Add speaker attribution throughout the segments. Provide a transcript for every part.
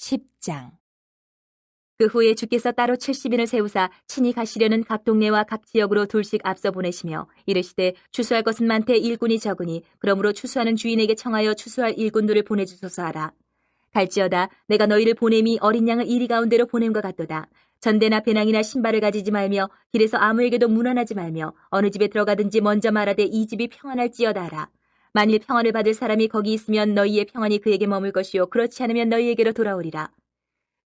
Speaker 1: 10장. 그 후에 주께서 따로 70인을 세우사 친히 가시려는 각 동네와 각 지역으로 둘씩 앞서 보내시며 이르시되 추수할 것은 많되 일꾼이 적으니 그러므로 추수하는 주인에게 청하여 추수할 일꾼들을 보내주소서 하라. 갈지어다 내가 너희를 보냄이 어린 양을 이리 가운데로 보냄과 같도다. 전대나 배낭이나 신발을 가지지 말며 길에서 아무에게도 문안하지 말며 어느 집에 들어가든지 먼저 말하되 이 집이 평안할지어다 하라. 만일 평안을 받을 사람이 거기 있으면 너희의 평안이 그에게 머물 것이요 그렇지 않으면 너희에게로 돌아오리라.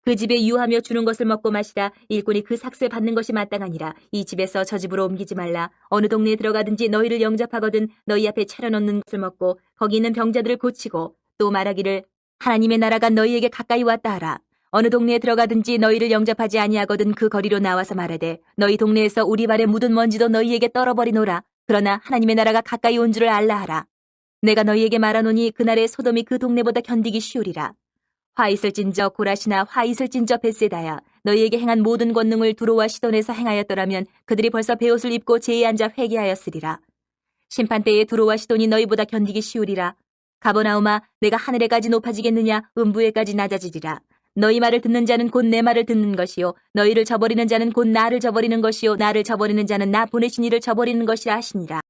Speaker 1: 그 집에 유하며 주는 것을 먹고 마시라. 일꾼이 그 삭슬 받는 것이 마땅하니라. 이 집에서 저 집으로 옮기지 말라. 어느 동네에 들어가든지 너희를 영접하거든 너희 앞에 차려놓는 것을 먹고 거기 있는 병자들을 고치고 또 말하기를 하나님의 나라가 너희에게 가까이 왔다 하라. 어느 동네에 들어가든지 너희를 영접하지 아니하거든 그 거리로 나와서 말하되 너희 동네에서 우리 발에 묻은 먼지도 너희에게 떨어버리노라. 그러나 하나님의 나라가 가까이 온 줄을 알라 하라. 내가 너희에게 말하노니 그날에 소돔이 그 동네보다 견디기 쉬우리라. 화 있을진저 고라시나 화 있을진저 벳세다야 너희에게 행한 모든 권능을 두로와 시돈에서 행하였더라면 그들이 벌써 베옷을 입고 제에 앉아 회개하였으리라. 심판때에 두로와 시돈이 너희보다 견디기 쉬우리라. 가버나움아 내가 하늘에까지 높아지겠느냐 음부에까지 낮아지리라. 너희 말을 듣는 자는 곧 내 말을 듣는 것이요 너희를 저버리는 자는 곧 나를 저버리는 것이요 나를 저버리는 자는 나 보내신 이를 저버리는 것이라 하시니라.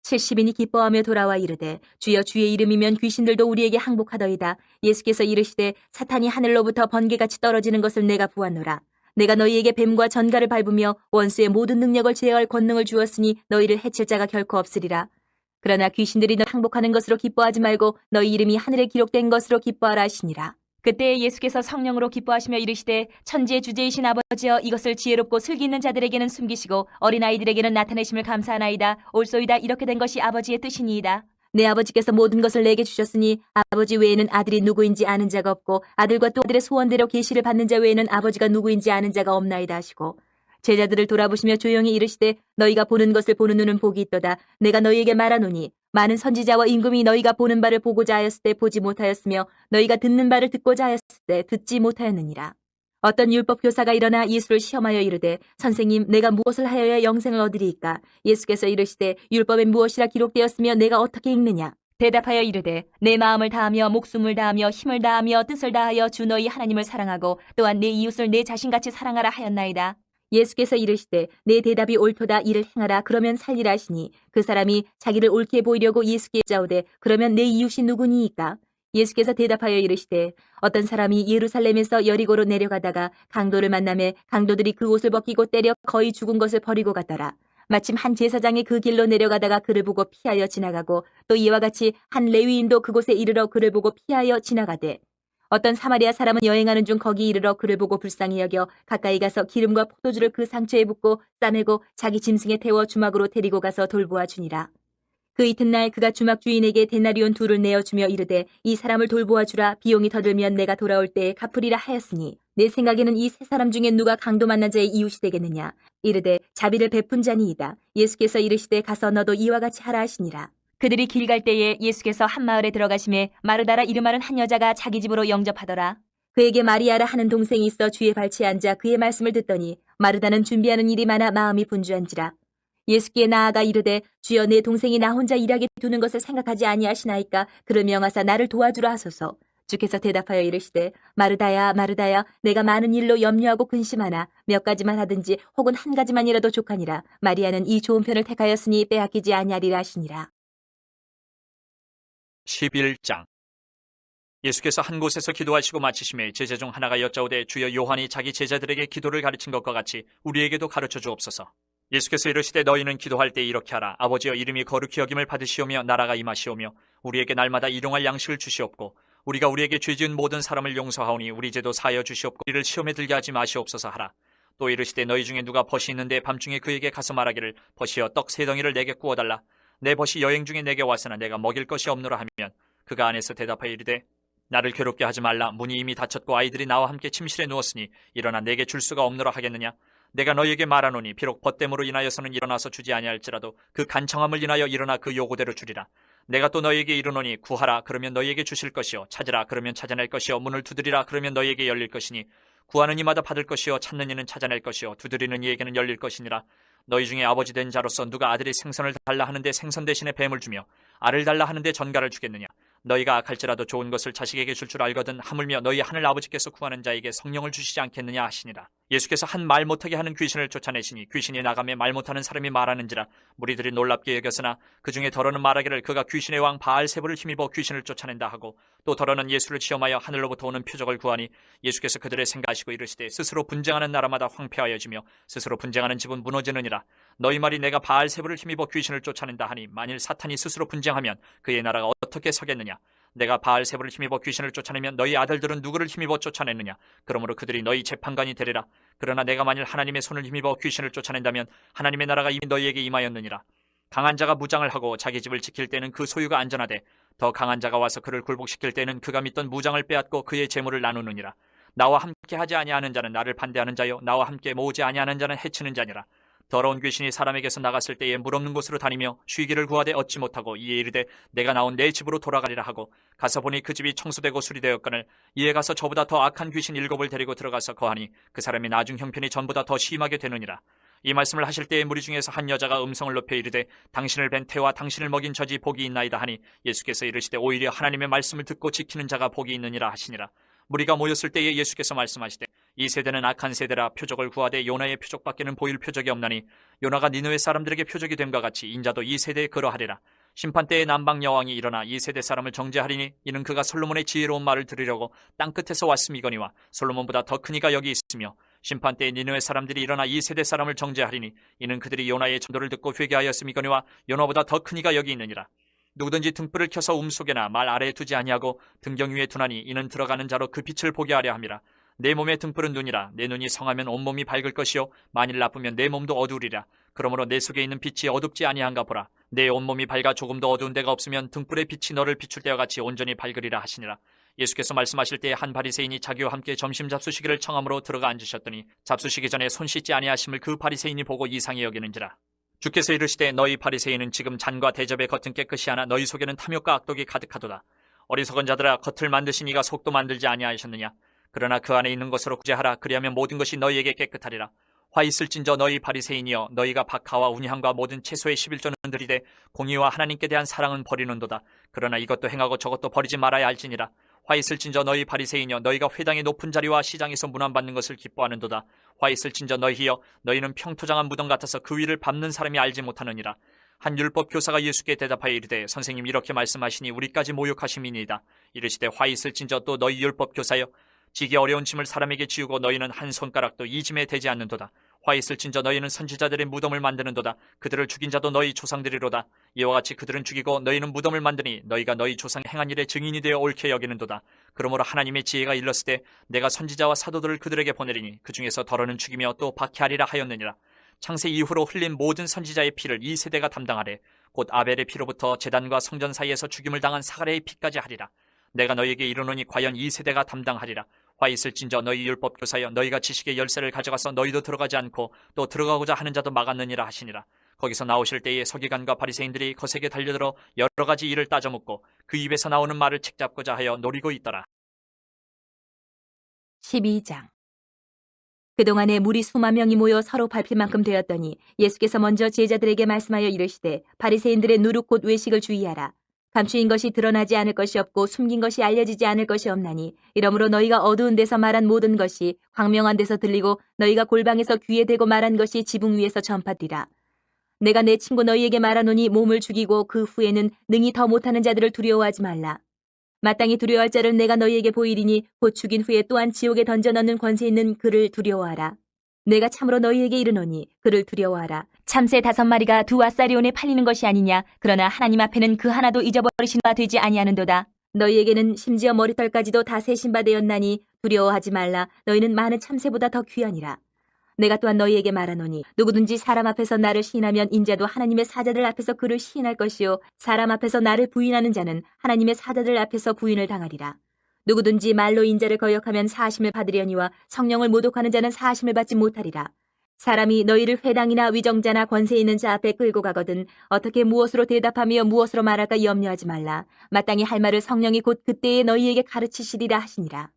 Speaker 1: 70인이 기뻐하며 돌아와 이르되 주여 주의 이름이면 귀신들도 우리에게 항복하더이다. 예수께서 이르시되 사탄이 하늘로부터 번개같이 떨어지는 것을 내가 보았노라. 내가 너희에게 뱀과 전갈을 밟으며 원수의 모든 능력을 제어할 권능을 주었으니 너희를 해칠 자가 결코 없으리라. 그러나 귀신들이 너 항복하는 것으로 기뻐하지 말고 너희 이름이 하늘에 기록된 것으로 기뻐하라 하시니라. 그때 예수께서 성령으로 기뻐하시며 이르시되 천지의 주제이신 아버지여 이것을 지혜롭고 슬기 있는 자들에게는 숨기시고 어린아이들에게는 나타내심을 감사하나이다. 옳소이다. 이렇게 된 것이 아버지의 뜻이니이다. 내 아버지께서 모든 것을 내게 주셨으니 아버지 외에는 아들이 누구인지 아는 자가 없고 아들과 또 아들의 소원대로 계시를 받는 자 외에는 아버지가 누구인지 아는 자가 없나이다 하시고 제자들을 돌아보시며 조용히 이르시되 너희가 보는 것을 보는 눈은 복이 있도다. 내가 너희에게 말하노니 많은 선지자와 임금이 너희가 보는 바를 보고자 하였을 때 보지 못하였으며 너희가 듣는 바를 듣고자 하였을 때 듣지 못하였느니라. 어떤 율법 교사가 일어나 예수를 시험하여 이르되 선생님 내가 무엇을 하여야 영생을 얻으리이까? 예수께서 이르시되 율법에 무엇이라 기록되었으며 내가 어떻게 읽느냐? 대답하여 이르되 내 마음을 다하며 목숨을 다하며 힘을 다하며 뜻을 다하여 주 너희 하나님을 사랑하고 또한 내 이웃을 내 자신같이 사랑하라 하였나이다. 예수께서 이르시되 내 대답이 옳도다. 이를 행하라. 그러면 살리라 하시니 그 사람이 자기를 옳게 보이려고 예수께 여짜오되 그러면 내 이웃이 누구니이까? 예수께서 대답하여 이르시되 어떤 사람이 예루살렘에서 여리고로 내려가다가 강도를 만나매 강도들이 그 옷을 벗기고 때려 거의 죽은 것을 버리고 갔더라. 마침 한 제사장이 그 길로 내려가다가 그를 보고 피하여 지나가고 또 이와 같이 한 레위인도 그곳에 이르러 그를 보고 피하여 지나가되 어떤 사마리아 사람은 여행하는 중 거기 이르러 그를 보고 불쌍히 여겨 가까이 가서 기름과 포도주를 그 상처에 붓고 싸매고 자기 짐승에 태워 주막으로 데리고 가서 돌보아 주니라. 그 이튿날 그가 주막 주인에게 데나리온 2를 내어주며 이르되 이 사람을 돌보아 주라. 비용이 더 들면 내가 돌아올 때에 갚으리라 하였으니 내 생각에는 이 세 사람 중에 누가 강도 만난 자의 이웃이 되겠느냐? 이르되 자비를 베푼 자니이다. 예수께서 이르시되 가서 너도 이와 같이 하라 하시니라. 그들이 길 갈 때에 예수께서 한 마을에 들어가심에 마르다라 이름하는 한 여자가 자기 집으로 영접하더라. 그에게 마리아라 하는 동생이 있어 주의 발치에 앉아 그의 말씀을 듣더니 마르다는 준비하는 일이 많아 마음이 분주한지라. 예수께 나아가 이르되 주여 내 동생이 나 혼자 일하게 두는 것을 생각하지 아니하시나이까? 그를 명하사 나를 도와주라 하소서. 주께서 대답하여 이르시되 마르다야 마르다야 내가 많은 일로 염려하고 근심하나 몇 가지만 하든지 혹은 한 가지만이라도 족하니라. 마리아는 이 좋은 편을 택하였으니 빼앗기지 아니하리라 하시니라.
Speaker 2: 11장. 예수께서 한 곳에서 기도하시고 마치심에 제자 중 하나가 여짜오되 주여 요한이 자기 제자들에게 기도를 가르친 것과 같이 우리에게도 가르쳐 주옵소서. 예수께서 이르시되 너희는 기도할 때 이렇게 하라. 아버지여 이름이 거룩히 여김을 받으시오며 나라가 임하시오며 우리에게 날마다 일용할 양식을 주시옵고 우리가 우리에게 죄지은 모든 사람을 용서하오니 우리 죄도 사하여 주시옵고 우리를 시험에 들게 하지 마시옵소서 하라. 또 이르시되 너희 중에 누가 벗이 있는데 밤중에 그에게 가서 말하기를 벗이여 떡 3덩이를 내게 구워달라. 내 벗이 여행 중에 내게 왔으나 내가 먹일 것이 없노라 하면 그가 안에서 대답하여 이르되 나를 괴롭게 하지 말라. 문이 이미 닫혔고 아이들이 나와 함께 침실에 누웠으니 일어나 내게 줄 수가 없노라 하겠느냐? 내가 너희에게 말하노니 비록 벗됨으로 인하여서는 일어나서 주지 아니할지라도 그 간청함을 인하여 일어나 그 요구대로 주리라. 내가 또 너희에게 이르노니 구하라. 그러면 너희에게 주실 것이요 찾으라. 그러면 찾아낼 것이요 문을 두드리라. 그러면 너희에게 열릴 것이니 구하는 이마다 받을 것이요 찾는 이는 찾아낼 것이요 두드리는 이에게는 열릴 것이니라. 너희 중에 아버지 된 자로서 누가 아들이 생선을 달라 하는데 생선 대신에 뱀을 주며 알을 달라 하는데 전갈을 주겠느냐? 너희가 악할지라도 좋은 것을 자식에게 줄 줄 알거든 하물며 너희 하늘 아버지께서 구하는 자에게 성령을 주시지 않겠느냐 하시니라. 예수께서 한 말 못하게 하는 귀신을 쫓아내시니 귀신이 나가며 말 못하는 사람이 말하는지라. 무리들이 놀랍게 여겼으나 그 중에 더러는 말하기를 그가 귀신의 왕 바알세불을 힘입어 귀신을 쫓아낸다 하고, 또 더러는 예수를 시험하여 하늘로부터 오는 표적을 구하니 예수께서 그들의 생각하시고 이르시되 스스로 분쟁하는 나라마다 황폐하여지며 스스로 분쟁하는 집은 무너지느니라. 너희 말이 내가 바알세불을 힘입어 귀신을 쫓아낸다 하니 만일 사탄이 스스로 분쟁하면 그의 나라가 어떻게 서겠느냐. 내가 바알세불을 힘입어 귀신을 쫓아내면 너희 아들들은 누구를 힘입어 쫓아내느냐. 그러므로 그들이 너희 재판관이 되리라. 그러나 내가 만일 하나님의 손을 힘입어 귀신을 쫓아낸다면 하나님의 나라가 이미 너희에게 임하였느니라. 강한 자가 무장을 하고 자기 집을 지킬 때는 그 소유가 안전하되 더 강한 자가 와서 그를 굴복시킬 때는 그가 믿던 무장을 빼앗고 그의 재물을 나누느니라. 나와 함께 하지 아니하는 자는 나를 반대하는 자요 나와 함께 모으지 아니하는 자는 해치는 자니라. 더러운 귀신이 사람에게서 나갔을 때에 물 없는 곳으로 다니며 쉬기를 구하되 얻지 못하고 이에 이르되 내가 나온 내 집으로 돌아가리라 하고 가서 보니 그 집이 청소되고 수리되었거늘 이에 가서 저보다 더 악한 귀신 7을 데리고 들어가서 거하니 그 사람이 나중 형편이 전보다 더 심하게 되느니라. 이 말씀을 하실 때에 무리 중에서 한 여자가 음성을 높여 이르되 당신을 뵌 태와 당신을 먹인 젖이 복이 있나이다 하니 예수께서 이르시되 오히려 하나님의 말씀을 듣고 지키는 자가 복이 있느니라 하시니라. 무리가 모였을 때에 예수께서 말씀하시되 이 세대는 악한 세대라. 표적을 구하되 요나의 표적밖에는 보일 표적이 없나니 요나가 니느웨 사람들에게 표적이 됨과 같이 인자도 이 세대에 그러하리라. 심판 때에 남방 여왕이 일어나 이 세대 사람을 정죄하리니 이는 그가 솔로몬의 지혜로운 말을 들으려고 땅끝에서 왔음이거니와 솔로몬보다 더 큰 이가 여기 있으며 심판 때에 니느웨 사람들이 일어나 이 세대 사람을 정죄하리니 이는 그들이 요나의 전도를 듣고 회개하였음이거니와 요나보다 더 큰 이가 여기 있느니라. 누구든지 등불을 켜서 움속에나 말 아래에 두지 아니하고 등경 위에 두나니 이는 들어가는 자로 그 빛을 보게 하려 함이라. 내 몸의 등불은 눈이라. 내 눈이 성하면 온몸이 밝을 것이요 만일 나쁘면 내 몸도 어두우리라. 그러므로 내 속에 있는 빛이 어둡지 아니한가 보라. 내 온몸이 밝아 조금도 어두운 데가 없으면 등불의 빛이 너를 비출 때와 같이 온전히 밝으리라 하시니라. 예수께서 말씀하실 때에 한 바리새인이 자기와 함께 점심 잡수시기를 청함으로 들어가 앉으셨더니 잡수시기 전에 손 씻지 아니하심을 그 바리새인이 보고 이상히 여기는지라. 주께서 이르시되 너희 바리새인은 지금 잔과 대접의 겉은 깨끗이 하나 너희 속에는 탐욕과 악독이 가득하도다. 어리석은 자들아 겉을 만드신 이가 속도 만들지 아니하셨느냐. 그러나 그 안에 있는 것으로 구제하라. 그리하면 모든 것이 너희에게 깨끗하리라. 화 있을진저 너희 바리새인이여 너희가 박하와 운향과 모든 채소의 11조는 들이되 공의와 하나님께 대한 사랑은 버리는도다. 그러나 이것도 행하고 저것도 버리지 말아야 할지니라. 화 있을진저 너희 바리새인이여 너희가 회당의 높은 자리와 시장에서 문안받는 것을 기뻐하는도다. 화 있을진저 너희여 너희는 평토장한 무덤 같아서 그 위를 밟는 사람이 알지 못하느니라. 한 율법 교사가 예수께 대답하여 이르되 선생님 이렇게 말씀하시니 우리까지 모욕하심이니이다. 이르시되 화 있을진저 또 너희 율법 교사여 지기 어려운 짐을 사람에게 지우고 너희는 한 손가락도 이 짐에 대지 않는도다. 화 있을진저 너희는 선지자들의 무덤을 만드는도다. 그들을 죽인 자도 너희 조상들이로다. 이와 같이 그들은 죽이고 너희는 무덤을 만드니 너희가 너희 조상 행한 일의 증인이 되어 옳게 여기는도다. 그러므로 하나님의 지혜가 일렀을 때 내가 선지자와 사도들을 그들에게 보내리니 그 중에서 더러는 죽이며 또 박해하리라 하였느니라. 창세 이후로 흘린 모든 선지자의 피를 이 세대가 담당하래. 곧 아벨의 피로부터 제단과 성전 사이에서 죽임을 당한 사가랴의 피까지 하리라. 내가 너희에게 이르노니 과연 이 세대가 담당하리라. 화 있을진저 너희 율법 교사여 너희가 지식의 열쇠를 가져가서 너희도 들어가지 않고 또 들어가고자 하는 자도 막았느니라 하시니라. 거기서 나오실 때에 서기관과 바리새인들이 거세게 달려들어 여러 가지 일을 따져묻고 그 입에서 나오는 말을 책잡고자 하여 노리고 있더라.
Speaker 1: 12장. 그동안에 무리 수만 명이 모여 서로 밟힐 만큼 되었더니 예수께서 먼저 제자들에게 말씀하여 이르시되 바리새인들의 누룩 곧 외식을 주의하라. 감추인 것이 드러나지 않을 것이 없고 숨긴 것이 알려지지 않을 것이 없나니 이러므로 너희가 어두운 데서 말한 모든 것이 광명한 데서 들리고 너희가 골방에서 귀에 대고 말한 것이 지붕 위에서 전파되리라. 내가 내 친구 너희에게 말하노니 몸을 죽이고 그 후에는 능히 더 못하는 자들을 두려워하지 말라. 마땅히 두려워할 자를 내가 너희에게 보이리니 곧 죽인 후에 또한 지옥에 던져 넣는 권세 있는 그를 두려워하라. 내가 참으로 너희에게 이르노니 그를 두려워하라. 참새 5마리가 2앗사리온에 팔리는 것이 아니냐. 그러나 하나님 앞에는 그 하나도 잊어버리신 바 되지 아니하는도다. 너희에게는 심지어 머리털까지도 다 세신 바 되었나니 두려워하지 말라. 너희는 많은 참새보다 더 귀하니라. 내가 또한 너희에게 말하노니 누구든지 사람 앞에서 나를 시인하면 인자도 하나님의 사자들 앞에서 그를 시인할 것이요 사람 앞에서 나를 부인하는 자는 하나님의 사자들 앞에서 부인을 당하리라. 누구든지 말로 인자를 거역하면 사심을 받으려니와 성령을 모독하는 자는 사심을 받지 못하리라. 사람이 너희를 회당이나 위정자나 권세 있는 자 앞에 끌고 가거든 어떻게 무엇으로 대답하며 무엇으로 말할까 염려하지 말라. 마땅히 할 말을 성령이 곧 그때에 너희에게 가르치시리라 하시니라.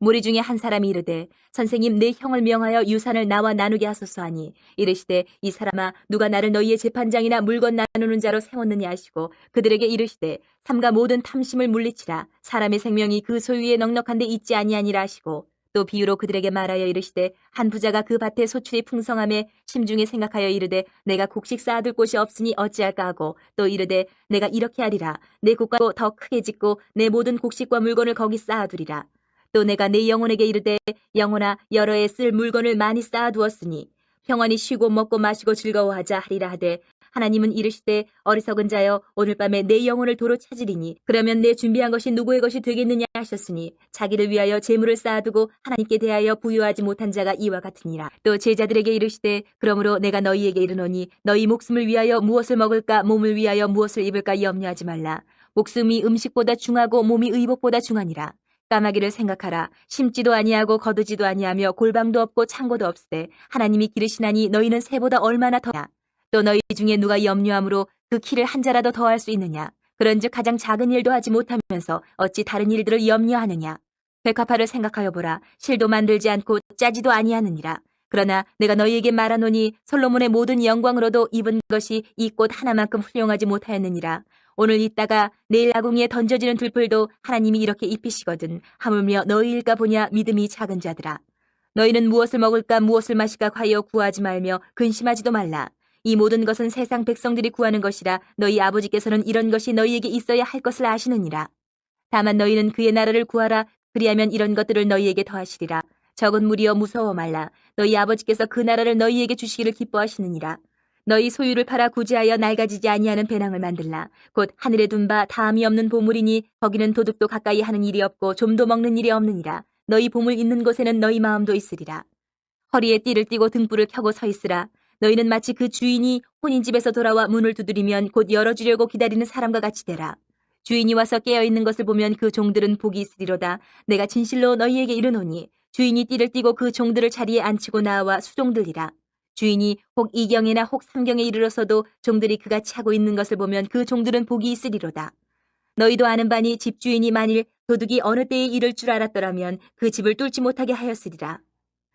Speaker 1: 무리 중에 한 사람이 이르되 선생님 내 형을 명하여 유산을 나와 나누게 하소서 하니 이르시되 이 사람아 누가 나를 너희의 재판장이나 물건 나누는 자로 세웠느냐 하시고 그들에게 이르시되 삼가 모든 탐심을 물리치라 사람의 생명이 그 소유에 넉넉한데 있지 아니하니라 하시고 또 비유로 그들에게 말하여 이르시되 한 부자가 그 밭에 소출이 풍성함에 심중에 생각하여 이르되 내가 곡식 쌓아둘 곳이 없으니 어찌할까 하고 또 이르되 내가 이렇게 하리라 내 곳과 더 크게 짓고 내 모든 곡식과 물건을 거기 쌓아두리라 또 내가 내 영혼에게 이르되 영혼아 여러 해 쓸 물건을 많이 쌓아두었으니 평안히 쉬고 먹고 마시고 즐거워하자 하리라 하되 하나님은 이르시되 어리석은 자여 오늘 밤에 내 영혼을 도로 찾으리니 그러면 내 준비한 것이 누구의 것이 되겠느냐 하셨으니 자기를 위하여 재물을 쌓아두고 하나님께 대하여 부유하지 못한 자가 이와 같으니라. 또 제자들에게 이르시되 그러므로 내가 너희에게 이르노니 너희 목숨을 위하여 무엇을 먹을까 몸을 위하여 무엇을 입을까 염려하지 말라. 목숨이 음식보다 중하고 몸이 의복보다 중하니라. 까마귀를 생각하라. 심지도 아니하고 거두지도 아니하며 골방도 없고 창고도 없으되 하나님이 기르시나니 너희는 새보다 얼마나 더냐. 또 너희 중에 누가 염려함으로 그 키를 한 자라도 더할 수 있느냐. 그런즉 가장 작은 일도 하지 못하면서 어찌 다른 일들을 염려하느냐. 백합화를 생각하여 보라. 실도 만들지 않고 짜지도 아니하느니라. 그러나 내가 너희에게 말하노니 솔로몬의 모든 영광으로도 입은 것이 이 꽃 하나만큼 훌륭하지 못하였느니라. 오늘 있다가 내일 아궁이에 던져지는 들풀도 하나님이 이렇게 입히시거든. 하물며 너희일까 보냐 믿음이 작은 자들아. 너희는 무엇을 먹을까 무엇을 마실까 과여 구하지 말며 근심하지도 말라. 이 모든 것은 세상 백성들이 구하는 것이라 너희 아버지께서는 이런 것이 너희에게 있어야 할 것을 아시느니라. 다만 너희는 그의 나라를 구하라. 그리하면 이런 것들을 너희에게 더하시리라. 적은 무리여 무서워 말라. 너희 아버지께서 그 나라를 너희에게 주시기를 기뻐하시느니라. 너희 소유를 팔아 구제하여 낡아지지 아니하는 배낭을 만들라. 곧 하늘에 둔 바 다함이 없는 보물이니 거기는 도둑도 가까이 하는 일이 없고 좀도 먹는 일이 없느니라. 너희 보물 있는 곳에는 너희 마음도 있으리라. 허리에 띠를 띠고 등불을 켜고 서 있으라. 너희는 마치 그 주인이 혼인집에서 돌아와 문을 두드리면 곧 열어주려고 기다리는 사람과 같이 되라. 주인이 와서 깨어있는 것을 보면 그 종들은 복이 있으리로다. 내가 진실로 너희에게 이르노니 주인이 띠를 띠고 그 종들을 자리에 앉히고 나와 수종들이라. 주인이 혹 이경에나 혹 삼경에 이르러서도 종들이 그같이 하고 있는 것을 보면 그 종들은 복이 있으리로다. 너희도 아는 바니 집주인이 만일 도둑이 어느 때에 이를 줄 알았더라면 그 집을 뚫지 못하게 하였으리라.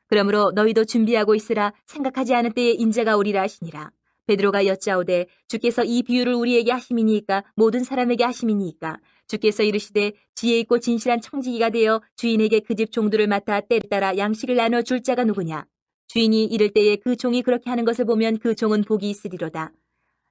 Speaker 1: 그러므로 너희도 준비하고 있으라. 생각하지 않은 때에 인자가 오리라 하시니라. 베드로가 여짜오되 주께서 이 비유를 우리에게 하심이니까 모든 사람에게 하심이니까 주께서 이르시되 지혜 있고 진실한 청지기가 되어 주인에게 그 집 종들을 맡아 때를 따라 양식을 나눠 줄 자가 누구냐. 주인이 이를 때에 그 종이 그렇게 하는 것을 보면 그 종은 복이 있으리로다.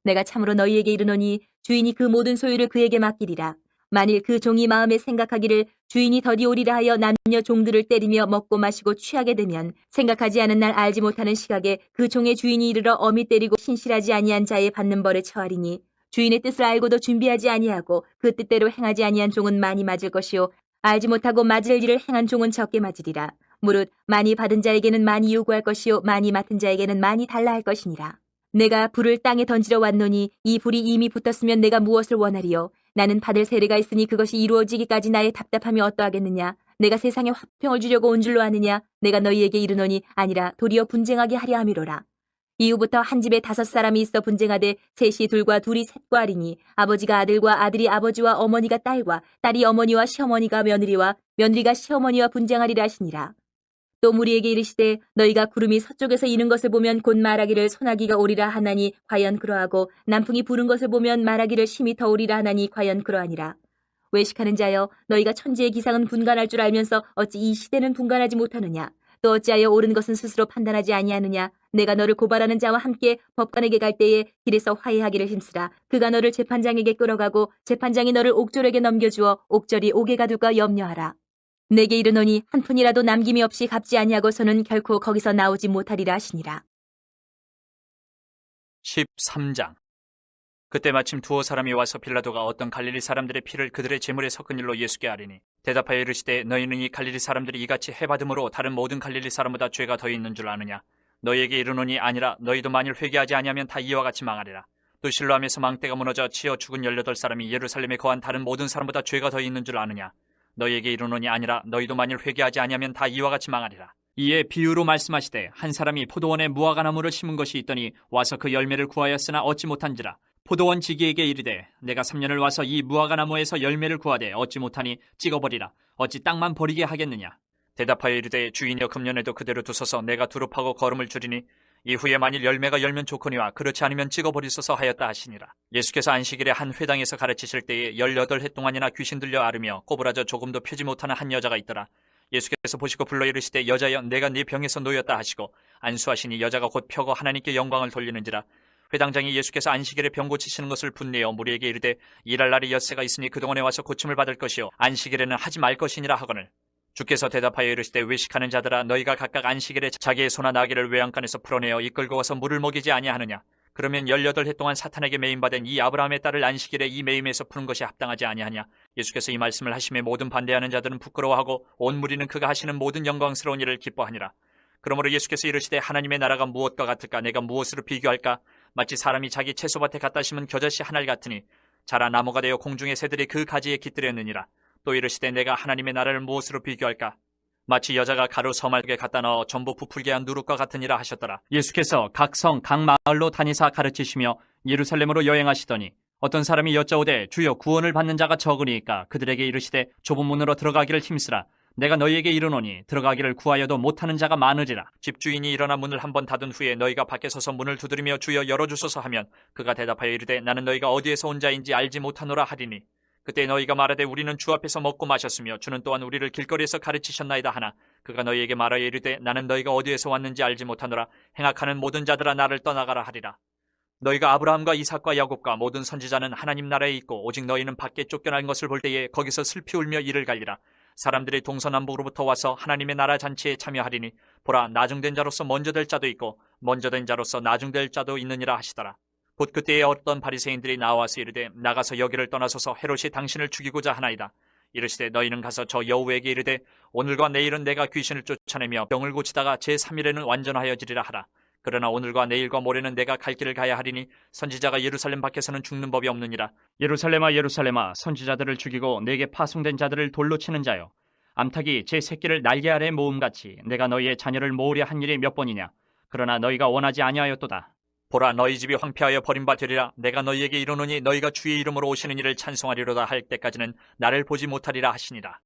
Speaker 1: 내가 참으로 너희에게 이르노니 주인이 그 모든 소유를 그에게 맡기리라. 만일 그 종이 마음에 생각하기를 주인이 더디 오리라 하여 남녀 종들을 때리며 먹고 마시고 취하게 되면 생각하지 않은 날 알지 못하는 시각에 그 종의 주인이 이르러 엄히 때리고 신실하지 아니한 자의 받는 벌에 처하리니 주인의 뜻을 알고도 준비하지 아니하고 그 뜻대로 행하지 아니한 종은 많이 맞을 것이요 알지 못하고 맞을 일을 행한 종은 적게 맞으리라. 무릇 많이 받은 자에게는 많이 요구할 것이요 많이 맡은 자에게는 많이 달라 할 것이니라. 내가 불을 땅에 던지러 왔노니 이 불이 이미 붙었으면 내가 무엇을 원하리요. 나는 받을 세례가 있으니 그것이 이루어지기까지 나의 답답함이 어떠하겠느냐. 내가 세상에 화평을 주려고 온 줄로 아느냐. 내가 너희에게 이르노니 아니라 도리어 분쟁하게 하려 함이로라. 이후부터 한 집에 5사람이 있어 분쟁하되 셋이 둘과 둘이 셋과 하리니 아버지가 아들과 아들이 아버지와 어머니가 딸과 딸이 어머니와 시어머니가 며느리와 며느리가 시어머니와 분쟁하리라 하시니라. 또 무리에게 이르시되 너희가 구름이 서쪽에서 이는 것을 보면 곧 말하기를 소나기가 오리라 하나니 과연 그러하고 남풍이 부는 것을 보면 말하기를 심히 더 오리라 하나니 과연 그러하니라. 외식하는 자여 너희가 천지의 기상은 분간할 줄 알면서 어찌 이 시대는 분간하지 못하느냐. 또 어찌하여 옳은 것은 스스로 판단하지 아니하느냐. 내가 너를 고발하는 자와 함께 법관에게 갈 때에 길에서 화해하기를 힘쓰라. 그가 너를 재판장에게 끌어가고 재판장이 너를 옥졸에게 넘겨주어 옥졸이 옥에 가둘까 염려하라. 내게 이르노니 한 푼이라도 남김이 없이 갚지 아니하고서는 결코 거기서 나오지 못하리라 하시니라.
Speaker 2: 13장. 그때 마침 두어 사람이 와서 빌라도가 어떤 갈릴리 사람들의 피를 그들의 제물에 섞은 일로 예수께 아뢰니 대답하여 이르시되 너희는 이 갈릴리 사람들이 이같이 해받음으로 다른 모든 갈릴리 사람보다 죄가 더 있는 줄 아느냐. 너희에게 이르노니 아니라 너희도 만일 회개하지 아니하면 다 이와 같이 망하리라. 또 실로암에서 망대가 무너져 치어 죽은 18사람이 예루살렘에 거한 다른 모든 사람보다 죄가 더 있는 줄 아느냐. 너희에게 이르노니 아니라 너희도 만일 회개하지 아니하면 다 이와 같이 망하리라. 이에 비유로 말씀하시되 한 사람이 포도원에 무화과 나무를 심은 것이 있더니 와서 그 열매를 구하였으나 얻지 못한지라. 포도원 지기에게 이르되 내가 3년을 와서 이 무화과 나무에서 열매를 구하되 얻지 못하니 찍어버리라. 어찌 땅만 버리게 하겠느냐. 대답하여 이르되 주인이여 금년에도 그대로 두소서 내가 두릅하고 거름을 줄이니 이후에 만일 열매가 열면 좋거니와 그렇지 않으면 찍어버리소서 하였다 하시니라. 예수께서 안식일에 한 회당에서 가르치실 때에 18해 동안이나 귀신 들려 앓으며 꼬부라져 조금도 펴지 못하는 한 여자가 있더라. 예수께서 보시고 불러 이르시되 여자여 내가 네 병에서 놓였다 하시고 안수하시니 여자가 곧 펴고 하나님께 영광을 돌리는지라. 회당장이 예수께서 안식일에 병 고치시는 것을 분내어 무리에게 이르되 일할 날이 엿새가 있으니 그동안에 와서 고침을 받을 것이요 안식일에는 하지 말 것이니라 하거늘. 주께서 대답하여 이르시되 외식하는 자들아 너희가 각각 안식일에 자기의 소나 나귀를 외양간에서 풀어내어 이끌고 와서 물을 먹이지 아니하느냐. 그러면 18해 동안 사탄에게 매임받은 이 아브라함의 딸을 안식일에 이 매임에서 푸는 것이 합당하지 아니하냐. 예수께서 이 말씀을 하심에 모든 반대하는 자들은 부끄러워하고 온 무리는 그가 하시는 모든 영광스러운 일을 기뻐하니라. 그러므로 예수께서 이르시되 하나님의 나라가 무엇과 같을까. 내가 무엇으로 비교할까. 마치 사람이 자기 채소밭에 갖다 심은 겨자씨 한 알 같으니 자라 나무가 되어 공중의 새들이 그 가지에 깃들였느니라. 또 이르시되 내가 하나님의 나라를 무엇으로 비교할까. 마치 여자가 가루 서말에 갖다 넣어 전부 부풀게 한 누룩과 같으니라 하셨더라. 예수께서 각 성 각 마을로 다니사 가르치시며 예루살렘으로 여행하시더니 어떤 사람이 여짜오되 주여 구원을 받는 자가 적으니까 그들에게 이르시되 좁은 문으로 들어가기를 힘쓰라. 내가 너희에게 이르노니 들어가기를 구하여도 못하는 자가 많으리라. 집주인이 일어나 문을 한번 닫은 후에 너희가 밖에 서서 문을 두드리며 주여 열어주소서 하면 그가 대답하여 이르되 나는 너희가 어디에서 온 자인지 알지 못하노라 하리니 그때 너희가 말하되 우리는 주 앞에서 먹고 마셨으며 주는 또한 우리를 길거리에서 가르치셨나이다 하나 그가 너희에게 말하여 이르되 나는 너희가 어디에서 왔는지 알지 못하노라. 행악하는 모든 자들아 나를 떠나가라 하리라. 너희가 아브라함과 이삭과 야곱과 모든 선지자는 하나님 나라에 있고 오직 너희는 밖에 쫓겨난 것을 볼 때에 거기서 슬피 울며 이를 갈리라. 사람들이 동서남북으로부터 와서 하나님의 나라 잔치에 참여하리니 보라 나중된 자로서 먼저 될 자도 있고 먼저 된 자로서 나중될 자도 있느니라 하시더라. 곧 그때에 어떤 바리새인들이 나와서 이르되 나가서 여기를 떠나소서 헤롯이 당신을 죽이고자 하나이다. 이르시되 너희는 가서 저 여우에게 이르되 오늘과 내일은 내가 귀신을 쫓아내며 병을 고치다가 제3일에는 완전하여지리라 하라. 그러나 오늘과 내일과 모레는 내가 갈 길을 가야 하리니 선지자가 예루살렘 밖에서는 죽는 법이 없느니라. 예루살렘아 예루살렘아 선지자들을 죽이고 내게 파송된 자들을 돌로 치는 자여 암탉이 제 새끼를 날개 아래 모음같이 내가 너희의 자녀를 모으려 한 일이 몇 번이냐. 그러나 너희가 원하지 아니하였도다. 보라 너희 집이 황폐하여 버림받으리라. 내가 너희에게 이르노니 너희가 주의 이름으로 오시는 이를 찬송하리로다 할 때까지는 나를 보지 못하리라 하시니라.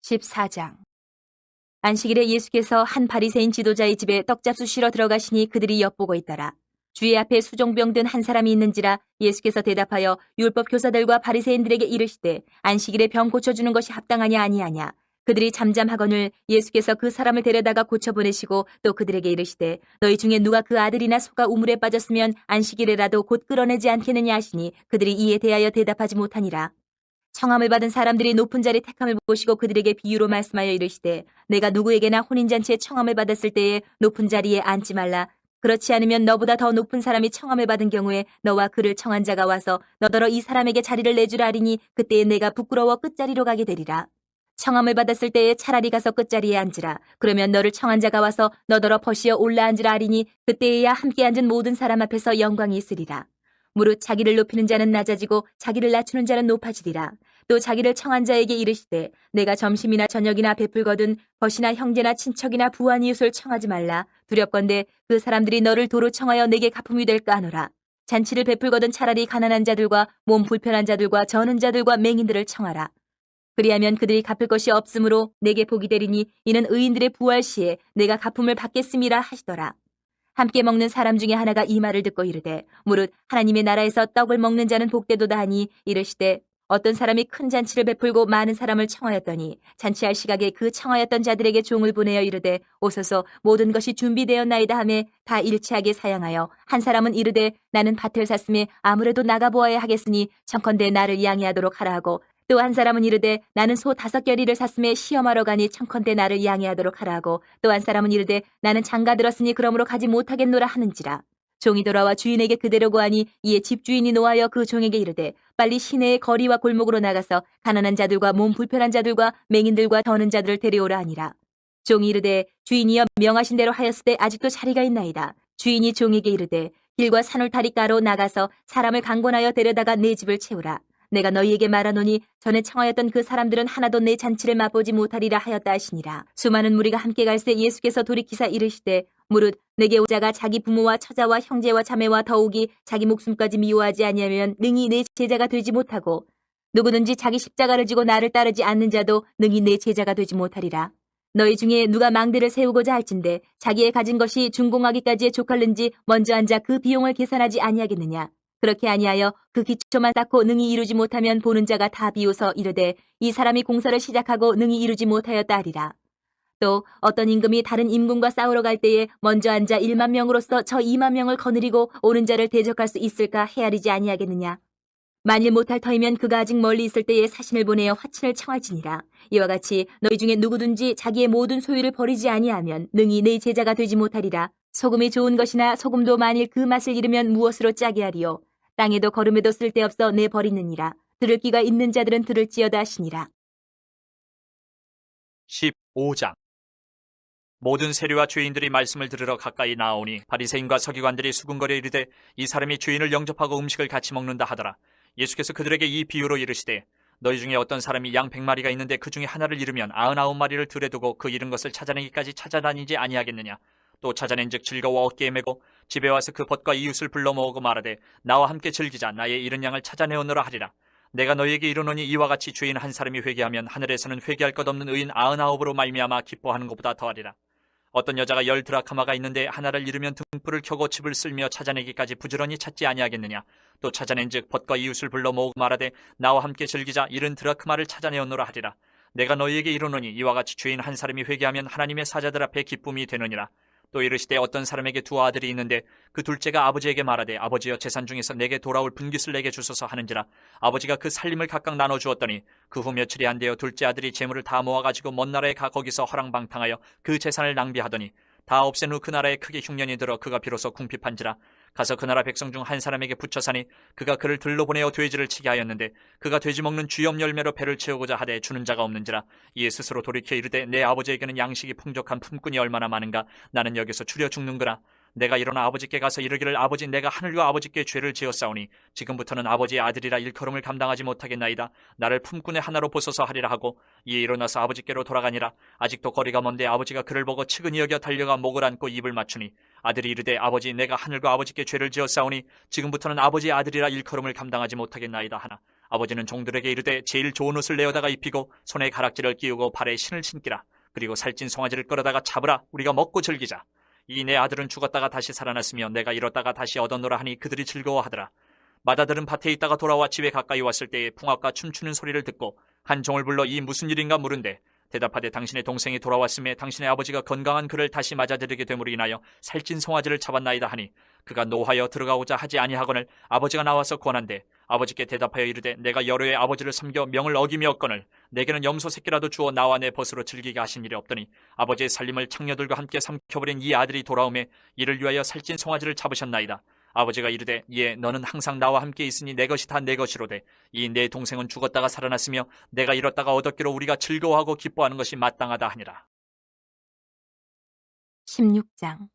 Speaker 1: 14장. 안식일에 예수께서 한 바리새인 지도자의 집에 떡잡수시러 들어가시니 그들이 엿보고 있더라. 주의 앞에 수종병 든 한 사람이 있는지라. 예수께서 대답하여 율법 교사들과 바리새인들에게 이르시되 안식일에 병 고쳐주는 것이 합당하냐 아니하냐. 그들이 잠잠하거늘 예수께서 그 사람을 데려다가 고쳐보내시고 또 그들에게 이르시되 너희 중에 누가 그 아들이나 소가 우물에 빠졌으면 안식일에라도 곧 끌어내지 않겠느냐 하시니 그들이 이에 대하여 대답하지 못하니라. 청함을 받은 사람들이 높은 자리 택함을 보시고 그들에게 비유로 말씀하여 이르시되 내가 누구에게나 혼인잔치에 청함을 받았을 때에 높은 자리에 앉지 말라. 그렇지 않으면 너보다 더 높은 사람이 청함을 받은 경우에 너와 그를 청한 자가 와서 너더러 이 사람에게 자리를 내주라 하리니 그때에 내가 부끄러워 끝자리로 가게 되리라. 청함을 받았을 때에 차라리 가서 끝자리에 앉으라. 그러면 너를 청한 자가 와서 너더러 버시어 올라앉으라 하리니 그때에야 함께 앉은 모든 사람 앞에서 영광이 있으리라. 무릇 자기를 높이는 자는 낮아지고 자기를 낮추는 자는 높아지리라. 또 자기를 청한 자에게 이르시되 내가 점심이나 저녁이나 베풀거든 벗이나 형제나 친척이나 부한 이웃을 청하지 말라. 두렵건대 그 사람들이 너를 도로 청하여 내게 갚음이 될까 하노라. 잔치를 베풀거든 차라리 가난한 자들과 몸 불편한 자들과 저는 자들과 맹인들을 청하라. 그리하면 그들이 갚을 것이 없으므로 내게 복이 되리니 이는 의인들의 부활 시에 내가 갚음을 받겠음이라 하시더라. 함께 먹는 사람 중에 하나가 이 말을 듣고 이르되 무릇 하나님의 나라에서 떡을 먹는 자는 복되도다 하니 이르시되 어떤 사람이 큰 잔치를 베풀고 많은 사람을 청하였더니 잔치할 시각에 그 청하였던 자들에게 종을 보내어 이르되 오소서 모든 것이 준비되었나이다 하매 다 일치하게 사양하여 한 사람은 이르되 나는 밭을 샀음에 아무래도 나가보아야 하겠으니 청컨대 나를 양해하도록 하라 하고 또 한 사람은 이르되 나는 소 5겨리를 샀음에 시험하러 가니 청컨대 나를 양해하도록 하라 하고 또 한 사람은 이르되 나는 장가 들었으니 그러므로 가지 못하겠노라 하는지라. 종이 돌아와 주인에게 그대로 고하니 이에 집주인이 노하여 그 종에게 이르되 빨리 시내의 거리와 골목으로 나가서 가난한 자들과 몸 불편한 자들과 맹인들과 더는 자들을 데려오라 하니라. 종이 이르되 주인이여 명하신 대로 하였으되 아직도 자리가 있나이다. 주인이 종에게 이르되 길과 산울타리가로 나가서 사람을 강권하여 데려다가 내 집을 채우라. 내가 너희에게 말하노니 전에 청하였던 그 사람들은 하나도 내 잔치를 맛보지 못하리라 하였다 하시니라. 수많은 무리가 함께 갈새 예수께서 돌이키사 이르시되 무릇 내게 오자가 자기 부모와 처자와 형제와 자매와 더욱이 자기 목숨까지 미워하지 아니하면 능히 내 제자가 되지 못하고 누구든지 자기 십자가를 지고 나를 따르지 않는 자도 능히 내 제자가 되지 못하리라. 너희 중에 누가 망대를 세우고자 할진대 자기의 가진 것이 준공하기까지에 족할는지 먼저 앉아 그 비용을 계산하지 아니하겠느냐. 그렇게 아니하여 그 기초만 쌓고 능히 이루지 못하면 보는 자가 다 비웃어 이르되 이 사람이 공사를 시작하고 능히 이루지 못하였다 하리라. 또 어떤 임금이 다른 임금과 싸우러 갈 때에 먼저 앉아 1만 명으로서 저 2만 명을 거느리고 오는 자를 대적할 수 있을까 헤아리지 아니하겠느냐. 만일 못할 터이면 그가 아직 멀리 있을 때에 사신을 보내어 화친을 청할지니라. 이와 같이 너희 중에 누구든지 자기의 모든 소유를 버리지 아니하면 능히 내 제자가 되지 못하리라. 소금이 좋은 것이나 소금도 만일 그 맛을 잃으면 무엇으로 짜게 하리요. 땅에도 거름에도 쓸데없어 내 버리느니라. 들을 귀가 있는 자들은 들을지어다 하시니라.
Speaker 2: 15장. 모든 세리와 죄인들이 말씀을 들으러 가까이 나오니 바리새인과 서기관들이 수군거려 이르되 이 사람이 죄인을 영접하고 음식을 같이 먹는다 하더라. 예수께서 그들에게 이 비유로 이르시되 너희 중에 어떤 사람이 양 100마리가 있는데 그 중에 하나를 잃으면 99마리를 들에 두고 그 잃은 것을 찾아내기까지 찾아다니지 아니하겠느냐. 또 찾아낸즉 즐거워 어깨에 메고 집에 와서 그 벗과 이웃을 불러 모으고 말하되 나와 함께 즐기자. 나의 잃은 양을 찾아내오노라 하리라. 내가 너희에게 이르노니 이와 같이 죄인 한 사람이 회개하면 하늘에서는 회개할 것 없는 의인 99으로 말미암아 기뻐하는 것보다 더하리라. 어떤 여자가 10드라크마가 있는데 하나를 잃으면 등불을 켜고 집을 쓸며 찾아내기까지 부지런히 찾지 아니하겠느냐. 또 찾아낸즉 벗과 이웃을 불러 모으고 말하되 나와 함께 즐기자. 70드라크마를 찾아내었노라 하리라. 내가 너희에게 이르노니 이와 같이 죄인 한 사람이 회개하면 하나님의 사자들 앞에 기쁨이 되느니라. 또 이르시되 어떤 사람에게 두 아들이 있는데 그 둘째가 아버지에게 말하되 아버지여 재산 중에서 내게 돌아올 분깃을 내게 주소서 하는지라. 아버지가 그 살림을 각각 나눠 주었더니 그 후 며칠이 안 되어 둘째 아들이 재물을 다 모아가지고 먼 나라에 가 거기서 허랑방탕하여 그 재산을 낭비하더니 다 없앤 후 그 나라에 크게 흉년이 들어 그가 비로소 궁핍한지라. 가서 그 나라 백성 중 한 사람에게 붙여 사니 그가 그를 들로 보내어 돼지를 치게 하였는데 그가 돼지 먹는 주염 열매로 배를 채우고자 하되 주는 자가 없는지라. 이에 스스로 돌이켜 이르되 내 아버지에게는 양식이 풍족한 품꾼이 얼마나 많은가. 나는 여기서 줄여 죽는구나. 내가 일어나 아버지께 가서 이르기를 아버지 내가 하늘과 아버지께 죄를 지었사오니 지금부터는 아버지의 아들이라 일컬음을 감당하지 못하겠나이다. 나를 품꾼의 하나로 보소서 하리라 하고 이에 일어나서 아버지께로 돌아가니라. 아직도 거리가 먼데 아버지가 그를 보고 측은히 여겨 달려가 목을 안고 입을 맞추니 아들이 이르되 아버지 내가 하늘과 아버지께 죄를 지었사오니 지금부터는 아버지의 아들이라 일컬음을 감당하지 못하겠나이다 하나 아버지는 종들에게 이르되 제일 좋은 옷을 내어다가 입히고 손에 가락지를 끼우고 발에 신을 신기라. 그리고 살찐 송아지를 끌어다가 잡으라. 우리가 먹고 즐기자. 이 내 아들은 죽었다가 다시 살아났으며 내가 잃었다가 다시 얻었노라 하니 그들이 즐거워하더라. 맏아들은 밭에 있다가 돌아와 집에 가까이 왔을 때에 풍악과 춤추는 소리를 듣고 한 종을 불러 이 무슨 일인가 물은데 대답하되 당신의 동생이 돌아왔음에 당신의 아버지가 건강한 그를 다시 맞아들이게 됨으로 인하여 살찐 송아지를 잡았나이다 하니 그가 노하여 들어가고자 하지 아니하거늘 아버지가 나와서 권한대 아버지께 대답하여 이르되 내가 여러 해 아버지를 섬겨 명을 어기며었거늘 내게는 염소 새끼라도 주어 나와 내 벗으로 즐기게 하신 일이 없더니 아버지의 살림을 창녀들과 함께 삼켜버린 이 아들이 돌아오매 이를 위하여 살찐 송아지를 잡으셨나이다. 아버지가 이르되 예 너는 항상 나와 함께 있으니 내 것이 다 내 것이로되 이 내 동생은 죽었다가 살아났으며 내가 잃었다가 얻었기로 우리가 즐거워하고 기뻐하는 것이 마땅하다 하니라.
Speaker 1: 16장.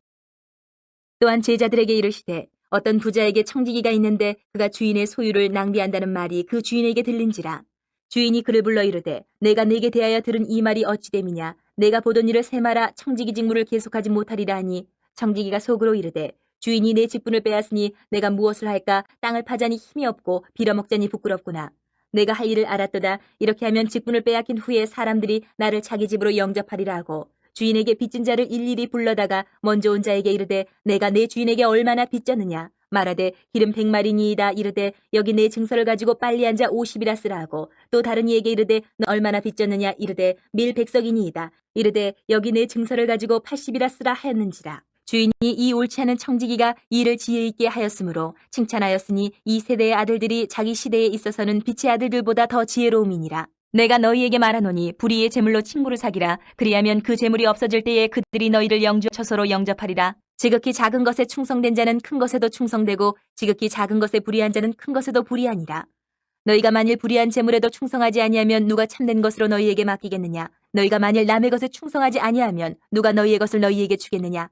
Speaker 1: 또한 제자들에게 이르시되 어떤 부자에게 청지기가 있는데 그가 주인의 소유를 낭비한다는 말이 그 주인에게 들린지라. 주인이 그를 불러 이르되 내가 네게 대하여 들은 이 말이 어찌 됨이냐. 내가 보던 일을 세마라 청지기 직무를 계속하지 못하리라 하니 청지기가 속으로 이르되 주인이 내 직분을 빼앗으니 내가 무엇을 할까. 땅을 파자니 힘이 없고 빌어먹자니 부끄럽구나. 내가 할 일을 알았도다. 이렇게 하면 직분을 빼앗긴 후에 사람들이 나를 자기 집으로 영접하리라 하고 주인에게 빚진 자를 일일이 불러다가 먼저 온 자에게 이르되 내가 내 주인에게 얼마나 빚졌느냐. 말하되 기름 100마리니이다. 이르되 여기 내 증서를 가지고 빨리 앉아 50이라 쓰라 하고 또 다른 이에게 이르되 너 얼마나 빚졌느냐. 이르되 밀 100석이니이다. 이르되 여기 내 증서를 가지고 80이라 쓰라 하였는지라. 주인이 이 옳지 않은 청지기가 일을 지혜 있게 하였으므로 칭찬하였으니 이 세대의 아들들이 자기 시대에 있어서는 빛의 아들들보다 더 지혜로움이니라. 내가 너희에게 말하노니 불의의 재물로 친구를 사기라. 그리하면 그 재물이 없어질 때에 그들이 너희를 영주처소로 영접하리라. 지극히 작은 것에 충성된 자는 큰 것에도 충성되고 지극히 작은 것에 불의한 자는 큰 것에도 불의하니라. 너희가 만일 불의한 재물에도 충성하지 아니하면 누가 참된 것으로 너희에게 맡기겠느냐. 너희가 만일 남의 것에 충성하지 아니하면 누가 너희의 것을 너희에게 주겠느냐.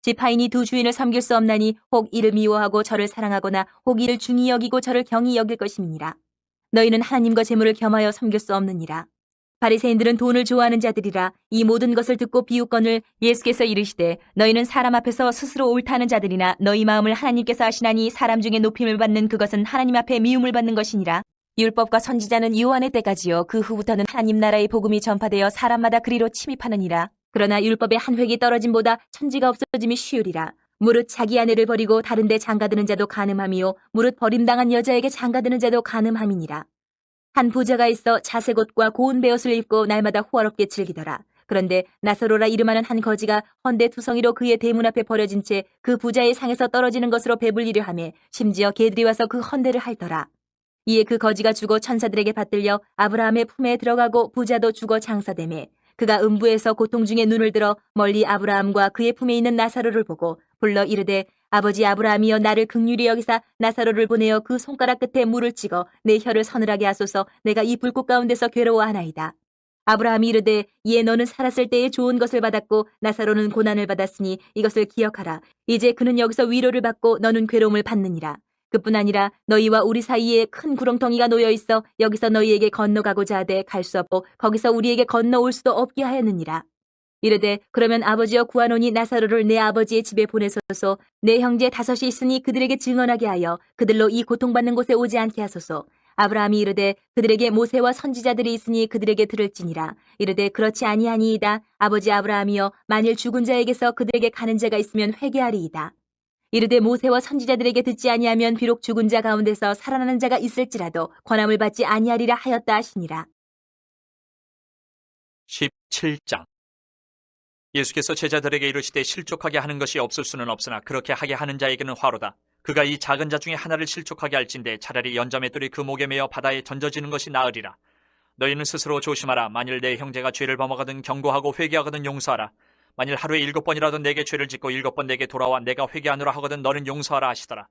Speaker 1: 지파인이 두 주인을 섬길 수 없나니 혹 이를 미워하고 저를 사랑하거나 혹 이를 중히 여기고 저를 경히 여길 것임이니라. 너희는 하나님과 재물을 겸하여 섬길 수 없느니라. 바리새인들은 돈을 좋아하는 자들이라. 이 모든 것을 듣고 비웃거늘 예수께서 이르시되 너희는 사람 앞에서 스스로 옳다는 자들이나 너희 마음을 하나님께서 아시나니 사람 중에 높임을 받는 그것은 하나님 앞에 미움을 받는 것이니라. 율법과 선지자는 요한의 때까지요. 그 후부터는 하나님 나라의 복음이 전파되어 사람마다 그리로 침입하느니라. 그러나 율법의 한 획이 떨어짐보다 천지가 없어짐이 쉬우리라. 무릇 자기 아내를 버리고 다른 데 장가드는 자도 간음함이요 무릇 버림당한 여자에게 장가드는 자도 간음함이니라. 한 부자가 있어 자색 옷과 고운 베옷을 입고 날마다 호화롭게 즐기더라. 그런데 나사로라 이름하는 한 거지가 헌데 투성이로 그의 대문 앞에 버려진 채 그 부자의 상에서 떨어지는 것으로 배불리려 하며 심지어 개들이 와서 그 헌데를 핥더라. 이에 그 거지가 죽어 천사들에게 받들려 아브라함의 품에 들어가고 부자도 죽어 장사되매 그가 음부에서 고통 중에 눈을 들어 멀리 아브라함과 그의 품에 있는 나사로를 보고 불러 이르되 아버지 아브라함이여 나를 긍휼히 여기사 나사로를 보내어 그 손가락 끝에 물을 찍어 내 혀를 서늘하게 하소서 내가 이 불꽃 가운데서 괴로워하나이다. 아브라함이 이르되 이에 너는 살았을 때에 좋은 것을 받았고 나사로는 고난을 받았으니 이것을 기억하라. 이제 그는 여기서 위로를 받고 너는 괴로움을 받느니라. 그뿐 아니라 너희와 우리 사이에 큰 구렁텅이가 놓여 있어 여기서 너희에게 건너가고자 하되 갈 수 없고 거기서 우리에게 건너올 수도 없게 하였느니라. 이르되 그러면 아버지여 구하노니 나사로를 내 아버지의 집에 보내소서. 내 형제 5이 있으니 그들에게 증언하게 하여 그들로 이 고통받는 곳에 오지 않게 하소서. 아브라함이 이르되 그들에게 모세와 선지자들이 있으니 그들에게 들을지니라. 이르되 그렇지 아니하니이다. 아버지 아브라함이여 만일 죽은 자에게서 그들에게 가는 자가 있으면 회개하리이다. 이르되 모세와 선지자들에게 듣지 아니하면 비록 죽은 자 가운데서 살아나는 자가 있을지라도 권함을 받지 아니하리라 하였다 하시니라.
Speaker 2: 17장. 예수께서 제자들에게 이르시되 실족하게 하는 것이 없을 수는 없으나 그렇게 하게 하는 자에게는 화로다. 그가 이 작은 자 중에 하나를 실족하게 할진대 차라리 연자맷돌이 그 목에 매어 바다에 던져지는 것이 나으리라. 너희는 스스로 조심하라. 만일 내 형제가 죄를 범하거든 경고하고 회개하거든 용서하라. 만일 하루에 7번이라도 내게 죄를 짓고 7번 내게 돌아와 내가 회개하노라 하거든 너는 용서하라 하시더라.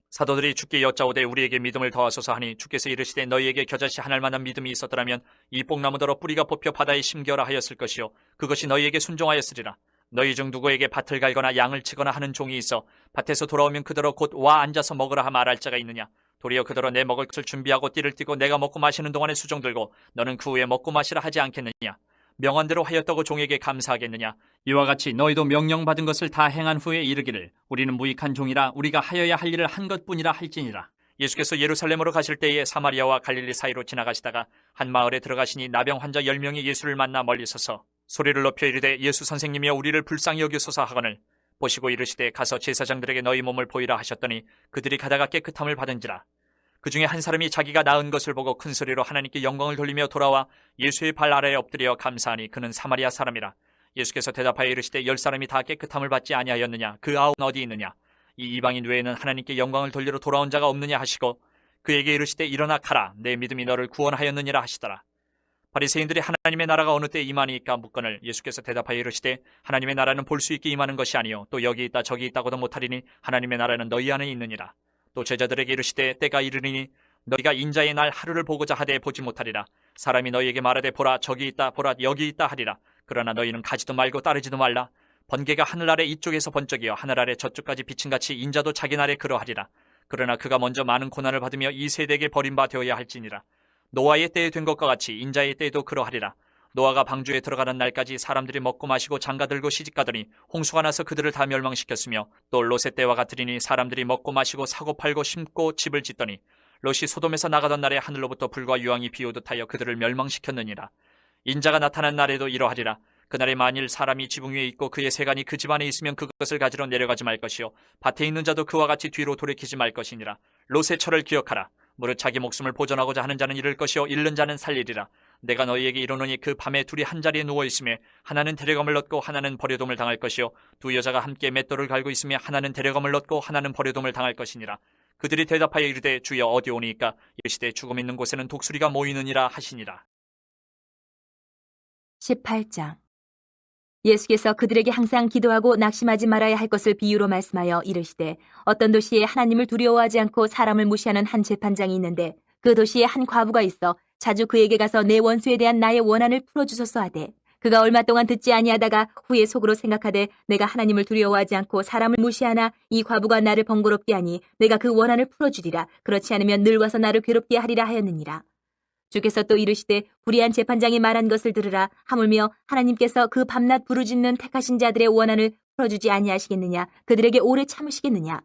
Speaker 2: 사도들이 주께 여짜오되 우리에게 믿음을 더하소서 하니 주께서 이르시되 너희에게 겨자씨 한 알만한 믿음이 있었더라면 이 뽕나무더러 뿌리가 뽑혀 바다에 심겨라 하였을 것이요 그것이 너희에게 순종하였으리라. 너희 중 누구에게 밭을 갈거나 양을 치거나 하는 종이 있어 밭에서 돌아오면 그더러 곧 와 앉아서 먹으라 하 말할 자가 있느냐. 도리어 그더러 내 먹을 것을 준비하고 띠를 띠고 내가 먹고 마시는 동안에 수종 들고 너는 그 후에 먹고 마시라 하지 않겠느냐. 명한대로 하였다고 종에게 감사하겠느냐. 이와 같이 너희도 명령받은 것을 다 행한 후에 이르기를 우리는 무익한 종이라 우리가 하여야 할 일을 한 것뿐이라 할지니라. 예수께서 예루살렘으로 가실 때에 사마리아와 갈릴리 사이로 지나가시다가 한 마을에 들어가시니 나병 환자 10명이 예수를 만나 멀리 서서 소리를 높여 이르되 예수 선생님이여 우리를 불쌍히 여기소서 하거늘 보시고 이르시되 가서 제사장들에게 너희 몸을 보이라 하셨더니 그들이 가다가 깨끗함을 받은지라. 그 중에 한 사람이 자기가 나은 것을 보고 큰 소리로 하나님께 영광을 돌리며 돌아와 예수의 발 아래에 엎드려 감사하니 그는 사마리아 사람이라. 예수께서 대답하여 이르시되 10사람이 다 깨끗함을 받지 아니하였느냐. 그 9은 어디 있느냐. 이 이방인 외에는 하나님께 영광을 돌리러 돌아온 자가 없느냐 하시고 그에게 이르시되 일어나 가라. 내 믿음이 너를 구원하였느니라 하시더라. 바리새인들이 하나님의 나라가 어느 때 임하니까 묻거늘 예수께서 대답하여 이르시되 하나님의 나라는 볼 수 있게 임하는 것이 아니요 또 여기 있다 저기 있다고도 못하리니 하나님의 나라는 너희 안에 있느니라. 또 제자들에게 이르시되 때가 이르리니 너희가 인자의 날 하루를 보고자 하되 보지 못하리라. 사람이 너희에게 말하되 보라 저기 있다 보라 여기 있다 하리라. 그러나 너희는 가지도 말고 따르지도 말라. 번개가 하늘 아래 이쪽에서 번쩍이어 하늘 아래 저쪽까지 비친같이 인자도 자기 날에 그러하리라. 그러나 그가 먼저 많은 고난을 받으며 이 세대에게 버림바 되어야 할지니라. 노아의 때에 된 것과 같이 인자의 때에도 그러하리라. 노아가 방주에 들어가는 날까지 사람들이 먹고 마시고 장가들고 시집가더니 홍수가 나서 그들을 다 멸망시켰으며 또 롯의 때와 같으리니 사람들이 먹고 마시고 사고 팔고 심고 집을 짓더니 롯이 소돔에서 나가던 날에 하늘로부터 불과 유황이 비오듯 하여 그들을 멸망시켰느니라. 인자가 나타난 날에도 이러하리라. 그날에 만일 사람이 지붕 위에 있고 그의 세간이 그 집안에 있으면 그것을 가지러 내려가지 말 것이요 밭에 있는 자도 그와 같이 뒤로 돌이키지 말 것이니라. 롯의 철을 기억하라. 무릇 자기 목숨을 보존하고자 하는 자는 잃을 것이요 잃는 자는 살리리라. 내가 너희에게 이르노니 그 밤에 둘이 한 자리에 누워 있으매 하나는 데려감을 얻고 하나는 버려둠을 당할 것이요 두 여자가 함께 맷돌을 갈고 있으며 하나는 데려감을 얻고 하나는 버려둠을 당할 것이니라. 그들이 대답하여 이르되 주여 어디 오니까. 이르시되 죽음 있는 곳에는 독수리가 모이느니라 하시니라.
Speaker 1: 18장. 예수께서 그들에게 항상 기도하고 낙심하지 말아야 할 것을 비유로 말씀하여 이르시되 어떤 도시에 하나님을 두려워하지 않고 사람을 무시하는 한 재판장이 있는데 그 도시에 한 과부가 있어 자주 그에게 가서 내 원수에 대한 나의 원한을 풀어주소서 하되 그가 얼마 동안 듣지 아니하다가 후에 속으로 생각하되 내가 하나님을 두려워하지 않고 사람을 무시하나 이 과부가 나를 번거롭게 하니 내가 그 원한을 풀어주리라. 그렇지 않으면 늘 와서 나를 괴롭게 하리라 하였느니라. 주께서 또 이르시되 불의한 재판장이 말한 것을 들으라. 하물며 하나님께서 그 밤낮 부르짖는 택하신 자들의 원한을 풀어주지 아니하시겠느냐. 그들에게 오래 참으시겠느냐.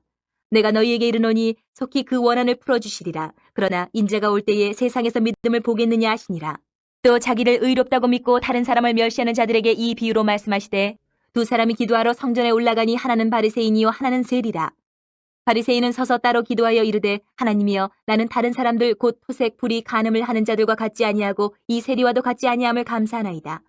Speaker 1: 내가 너희에게 이르노니 속히 그 원한을 풀어주시리라. 그러나 인자가 올 때에 세상에서 믿음을 보겠느냐 하시니라. 또 자기를 의롭다고 믿고 다른 사람을 멸시하는 자들에게 이 비유로 말씀하시되 두 사람이 기도하러 성전에 올라가니 하나는 바리새인이요 하나는 세리라. 바리새인은 서서 따로 기도하여 이르되 하나님이여 나는 다른 사람들 곧 토색 불이 간음을 하는 자들과 같지 아니하고 이 세리와도 같지 아니함을 감사하나이다.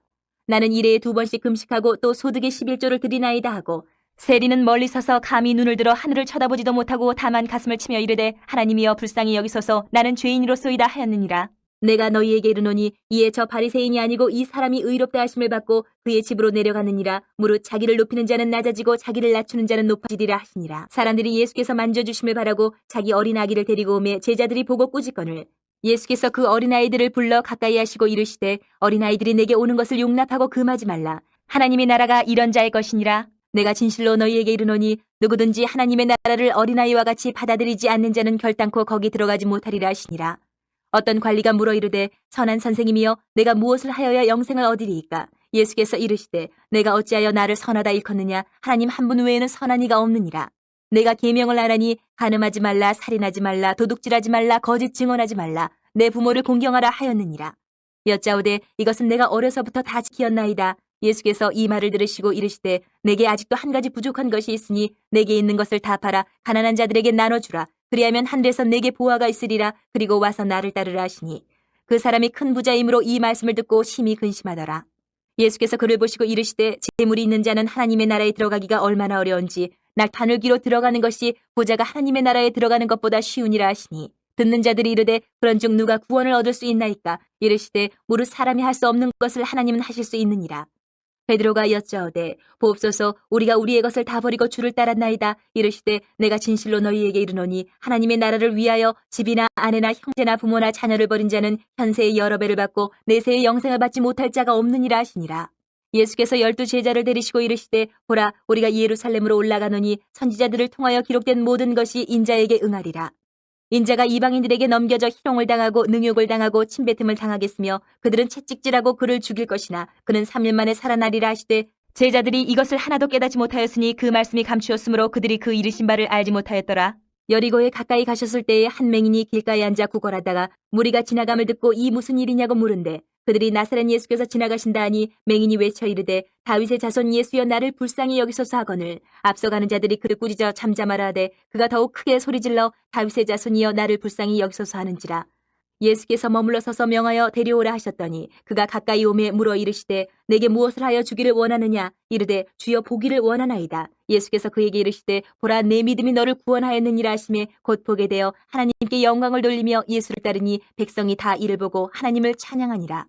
Speaker 1: 나는 일해에 2번씩 금식하고 또 소득의 11조를 드리나이다 하고 세리는 멀리 서서 감히 눈을 들어 하늘을 쳐다보지도 못하고 다만 가슴을 치며 이르되 하나님이여 불쌍히 여기소서 나는 죄인이로소이다 하였느니라. 내가 너희에게 이르노니 이에 저 바리새인이 아니고 이 사람이 의롭다 하심을 받고 그의 집으로 내려갔느니라. 무릇 자기를 높이는 자는 낮아지고 자기를 낮추는 자는 높아지리라 하시니라. 사람들이 예수께서 만져주심을 바라고 자기 어린 아기를 데리고 오매 제자들이 보고 꾸짖거늘 예수께서 그 어린아이들을 불러 가까이 하시고 이르시되 어린아이들이 내게 오는 것을 용납하고 금하지 말라. 하나님의 나라가 이런 자의 것이니라. 내가 진실로 너희에게 이르노니 누구든지 하나님의 나라를 어린아이와 같이 받아들이지 않는 자는 결단코 거기 들어가지 못하리라 하시니라. 어떤 관리가 물어 이르되 선한 선생님이여 내가 무엇을 하여야 영생을 얻으리이까? 예수께서 이르시되 내가 어찌하여 나를 선하다 일컫느냐? 하나님 한 분 외에는 선한 이가 없느니라. 내가 계명을 하라니 간음하지 말라, 살인하지 말라, 도둑질하지 말라, 거짓 증언하지 말라, 내 부모를 공경하라 하였느니라. 여짜오되 이것은 내가 어려서부터 다 지키었나이다. 예수께서 이 말을 들으시고 이르시되 내게 아직도 한 가지 부족한 것이 있으니 내게 있는 것을 다 팔아 가난한 자들에게 나눠주라. 그리하면 하늘에서 내게 보화가 있으리라. 그리고 와서 나를 따르라 하시니 그 사람이 큰 부자이므로 이 말씀을 듣고 심히 근심하더라. 예수께서 그를 보시고 이르시되 재물이 있는 자는 하나님의 나라에 들어가기가 얼마나 어려운지 날 바늘기로 들어가는 것이 부자가 하나님의 나라에 들어가는 것보다 쉬우니라 하시니 듣는 자들이 이르되 그런즉 누가 구원을 얻을 수 있나이까? 이르시되 무릇 사람이 할 수 없는 것을 하나님은 하실 수 있느니라. 베드로가 여짜오되 보옵소서 우리가 우리의 것을 다 버리고 주를 따랐나이다. 이르시되 내가 진실로 너희에게 이르노니 하나님의 나라를 위하여 집이나 아내나 형제나 부모나 자녀를 버린 자는 현세의 여러 배를 받고 내세의 영생을 받지 못할 자가 없느니라 하시니라. 예수께서 12 제자를 데리시고 이르시되 보라 우리가 예루살렘으로 올라가노니 선지자들을 통하여 기록된 모든 것이 인자에게 응하리라. 인자가 이방인들에게 넘겨져 희롱을 당하고 능욕을 당하고 침뱉음을 당하겠으며 그들은 채찍질하고 그를 죽일 것이나 그는 3일 만에 살아나리라 하시되 제자들이 이것을 하나도 깨닫지 못하였으니 그 말씀이 감추었으므로 그들이 그 이르신 바를 알지 못하였더라. 여리고에 가까이 가셨을 때에 한 맹인이 길가에 앉아 구걸하다가 무리가 지나감을 듣고 이 무슨 일이냐고 물은데 그들이 나사렛 예수께서 지나가신다 하니 맹인이 외쳐 이르되 다윗의 자손 예수여 나를 불쌍히 여기소서 하거늘 앞서가는 자들이 그를 꾸짖어 잠잠하라 하되 그가 더욱 크게 소리질러 다윗의 자손이여 나를 불쌍히 여기소서 하는지라. 예수께서 머물러 서서 명하여 데려오라 하셨더니 그가 가까이 오매 물어 이르시되 내게 무엇을 하여 주기를 원하느냐? 이르되 주여 보기를 원하나이다. 예수께서 그에게 이르시되 보라 내 믿음이 너를 구원하였느니라 하시매 곧 보게 되어 하나님께 영광을 돌리며 예수를 따르니 백성이 다 이를 보고 하나님을 찬양하니라.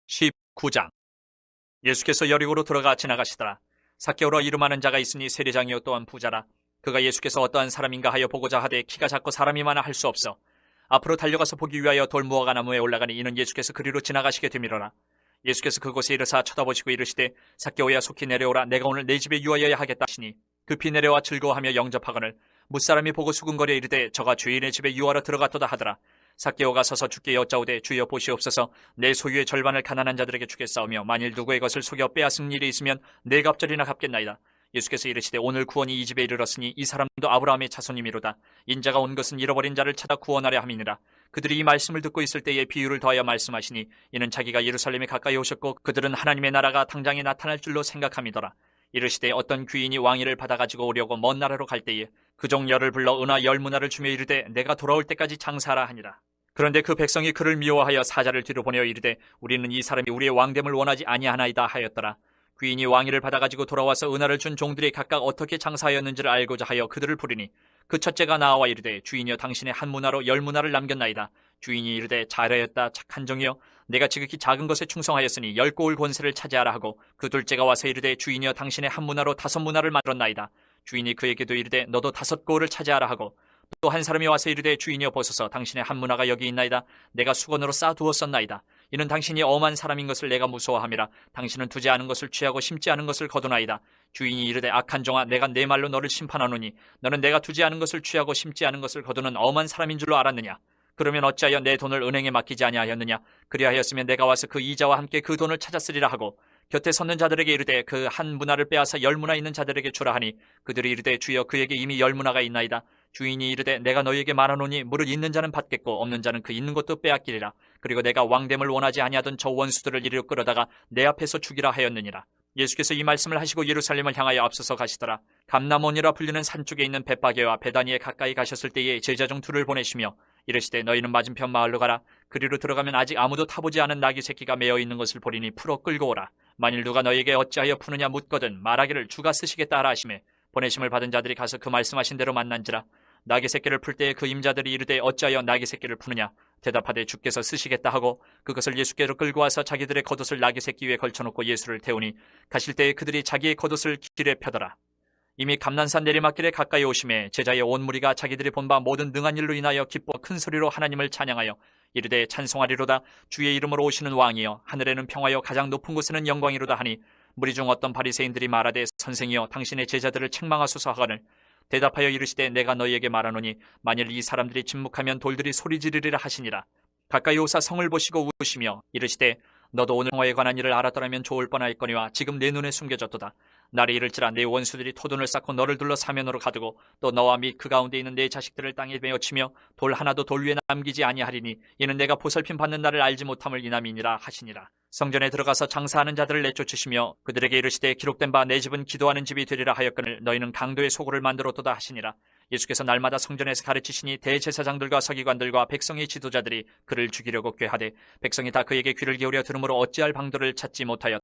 Speaker 2: 19장. 예수께서 여리고로 들어가 지나가시더라. 삭개오라 이름하는 자가 있으니 세리장이요 또한 부자라. 그가 예수께서 어떠한 사람인가 하여 보고자 하되 키가 작고 사람이 많아 할 수 없어 앞으로 달려가서 보기 위하여 돌무화과 나무에 올라가니 이는 예수께서 그리로 지나가시게 되밀어라. 예수께서 그곳에 이르사 쳐다보시고 이르시되 삭개오야 속히 내려오라. 내가 오늘 내 집에 유하여야 하겠다 하시니 급히 내려와 즐거워하며 영접하거늘 무사람이 보고 수군거려 이르되 저가 주인의 집에 유하러 들어갔도다 하더라. 삭개오가 서서 주께 여짜오되 주여 보시옵소서 내 소유의 절반을 가난한 자들에게 주겠사오며 만일 누구의 것을 속여 빼앗은 일이 있으면 네 갑절이나 갚겠나이다. 예수께서 이르시되 오늘 구원이 이 집에 이르렀으니 이 사람도 아브라함의 자손이미로다. 인자가 온 것은 잃어버린 자를 찾아 구원하려 함이니라. 그들이 이 말씀을 듣고 있을 때에 비유를 더하여 말씀하시니 이는 자기가 예루살렘에 가까이 오셨고 그들은 하나님의 나라가 당장에 나타날 줄로 생각함이더라. 이르시되 어떤 귀인이 왕위를 받아가지고 오려고 먼 나라로 갈 때에 그 종 열을 불러 은화 10문화를 주며 이르되 내가 돌아올 때까지 장사하라 하니라. 그런데 그 백성이 그를 미워하여 사자를 뒤로 보내어 이르되 우리는 이 사람이 우리의 왕됨을 원하지 아니하나이다 하였더라. 귀인이 왕위를 받아가지고 돌아와서 은화를 준 종들이 각각 어떻게 장사하였는지를 알고자 하여 그들을 부르니 그 첫째가 나와 이르되 주인이여 당신의 한 문화로 10문화를 남겼나이다. 주인이 이르되 잘하였다 착한 종이여 내가 지극히 작은 것에 충성하였으니 10고을 권세를 차지하라 하고 그 둘째가 와서 이르되 주인이여 당신의 한 문화로 5문화를 만들었나이다. 주인이 그에게도 이르되 너도 5고을을 차지하라 하고 또 한 사람이 와서 이르되 주인이여 보소서 당신의 한 문화가 여기 있나이다. 내가 수건으로 쌓아두었었나이다. 이는 당신이 엄한 사람인 것을 내가 무서워함이라. 당신은 두지 않은 것을 취하고 심지 않은 것을 거두나이다. 주인이 이르되 악한 종아 내가 내 말로 너를 심판하노니 너는 내가 두지 않은 것을 취하고 심지 않은 것을 거두는 엄한 사람인 줄로 알았느냐? 그러면 어찌하여 내 돈을 은행에 맡기지 아니하였느냐? 그리하였으면 내가 와서 그 이자와 함께 그 돈을 찾았으리라 하고 곁에 섰는 자들에게 이르되 그 한 문화를 빼앗아 10문화 있는 자들에게 주라 하니 그들이 이르되 주여 그에게 이미 10문화가 있나이다. 주인이 이르되 내가 너희에게 말하노니 무릇 있는 자는 받겠고 없는 자는 그 있는 것도 빼앗기리라. 그리고 내가 왕됨을 원하지 아니하던 저 원수들을 이리로 끌어다가 내 앞에서 죽이라 하였느니라. 예수께서 이 말씀을 하시고 예루살렘을 향하여 앞서서 가시더라. 감람원이라 불리는 산 쪽에 있는 벳바게와 베다니에 가까이 가셨을 때에 제자 중 둘을 보내시며 이르시되 너희는 맞은편 마을로 가라. 그리로 들어가면 아직 아무도 타보지 않은 나귀 새끼가 메어 있는 것을 보리니 풀어 끌고 오라. 만일 누가 너희에게 어찌하여 푸느냐 묻거든 말하기를 주가 쓰시겠다 하라 하시매 보내심을 받은 자들이 가서 그 말씀하신 대로 만난지라. 나귀 새끼를 풀 때에 그 임자들이 이르되 어찌하여 나귀 새끼를 푸느냐 대답하되 주께서 쓰시겠다 하고 그것을 예수께로 끌고 와서 자기들의 겉옷을 나귀 새끼 위에 걸쳐놓고 예수를 태우니 가실 때에 그들이 자기의 겉옷을 길에 펴더라. 이미 감난산 내리막길에 가까이 오심에 제자의 온 무리가 자기들이 본 바 모든 능한 일로 인하여 기뻐 큰 소리로 하나님을 찬양하여 이르되 찬송하리로다. 주의 이름으로 오시는 왕이여 하늘에는 평화여 가장 높은 곳에는 영광이로다 하니 무리 중 어떤 바리새인들이 말하되 선생이여 당신의 제자들을 책망하소서 하거늘 대답하여 이르시되 내가 너희에게 말하노니 만일 이 사람들이 침묵하면 돌들이 소리 지르리라 하시니라. 가까이 오사 성을 보시고 우시며 이르시되 너도 오늘 평화에 관한 일을 알았더라면 좋을 뻔하였거니와 지금 내 눈에 숨겨졌도다. 날이 이를지라 내 원수들이 토둔을 쌓고 너를 둘러 사면으로 가두고 또 너와 및 그 가운데 있는 내 자식들을 땅에 메어치며 돌 하나도 돌 위에 남기지 아니하리니 이는 내가 보살핌 받는 날을 알지 못함을 인함이니라 하시니라. 성전에 들어가서 장사하는 자들을 내쫓으시며 그들에게 이르시되 기록된 바 내 집은 기도하는 집이 되리라 하였거늘 너희는 강도의 소굴을 만들었도다 하시니라. 예수께서 날마다 성전에서 가르치시니 대제사장들과 서기관들과 백성의 지도자들이 그를 죽이려고 꾀하되 백성이 다 그에게 귀를 기울여 들으므로 어찌할 방도를 찾지 못하였